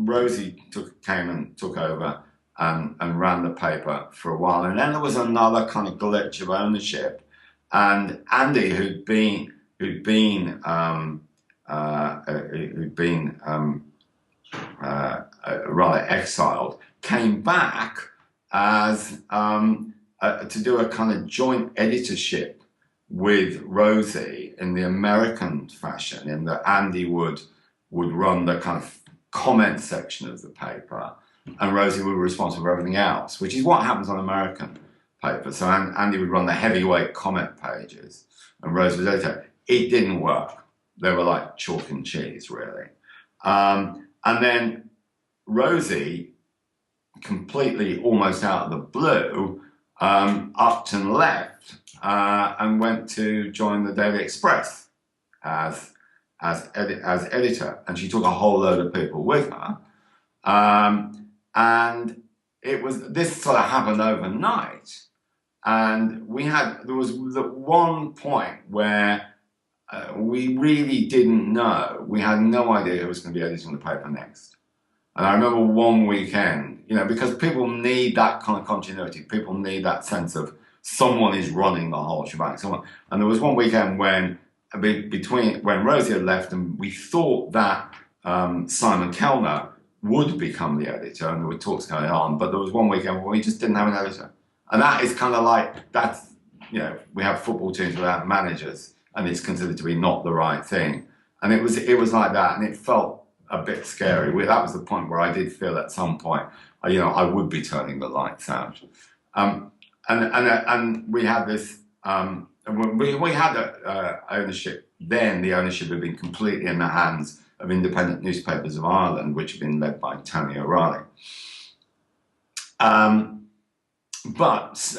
Rosie came and took over and ran the paper for a while, and then there was another kind of glitch of ownership, and Andy, who'd been rather exiled, came back as to do a kind of joint editorship with Rosie in the American fashion, in that Andy would run the kind of comment section of the paper, and Rosie would be responsible for everything else, which is what happens on American paper. So Andy would run the heavyweight comment pages, and Rosie was editor. It didn't work. They were like chalk and cheese, really. And then Rosie, completely almost out of the blue, upped and left and went to join the Daily Express as editor, and she took a whole load of people with her, and this sort of happened overnight, and there was one point where we really didn't know. We had no idea who was going to be editing the paper next. And I remember one weekend, because people need that kind of continuity. People need that sense of someone is running the whole shebang. And there was one weekend when Rosie had left, and we thought that Simon Kelner would become the editor, and there were talks going on. But there was one weekend when we just didn't have an editor, and that is kind of like we have football teams without managers, and it's considered to be not the right thing. And it was like that, and it felt a bit scary. That was the point where I did feel at some point, I would be turning the lights out. And we had this. We had ownership then. The ownership had been completely in the hands of Independent Newspapers of Ireland, which had been led by Tony O'Reilly. But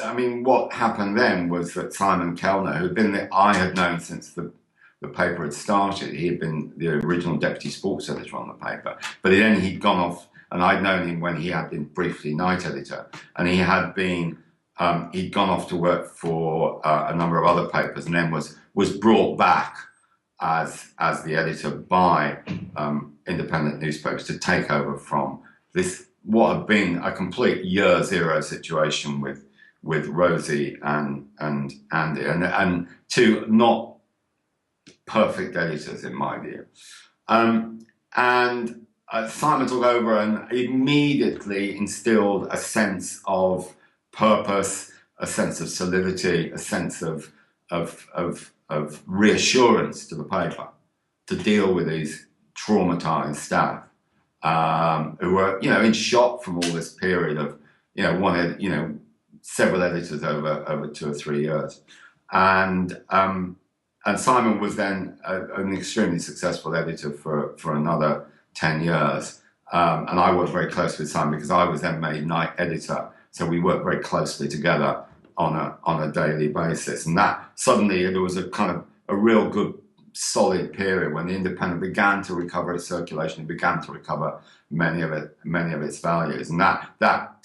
I mean, what happened then was that Simon Kelner, I had known since the paper had started. He had been the original deputy sports editor on the paper, but then he'd gone off, and I'd known him when he had been briefly night editor, and he had been. He'd gone off to work for a number of other papers, and then was brought back as the editor by Independent Newspapers to take over from what had been a complete year zero situation with Rosie and Andy, and two not perfect editors in my view. Simon took over and immediately instilled a sense of purpose, a sense of solidity, a sense of reassurance to the paper to deal with these traumatized staff who were, in shock from all this period of, several editors over 2 or 3 years. And Simon was then an extremely successful editor for another 10 years. And I worked very closely with Simon because I was then made night editor. So we worked very closely together on a daily basis. And that suddenly there was a kind of a real good solid period when the Independent began to recover its circulation and began to recover many of its values. And that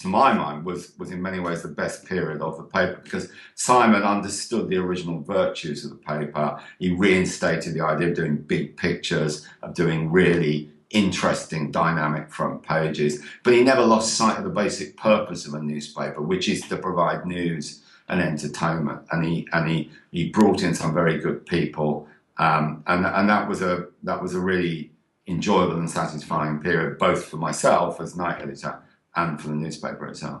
to my mind was in many ways the best period of the paper, because Simon understood the original virtues of the paper. He reinstated the idea of doing big pictures, of doing really interesting dynamic front pages, but he never lost sight of the basic purpose of a newspaper, which is to provide news and entertainment. And he brought in some very good people, and that was a really enjoyable and satisfying period, both for myself as night editor and for the newspaper itself.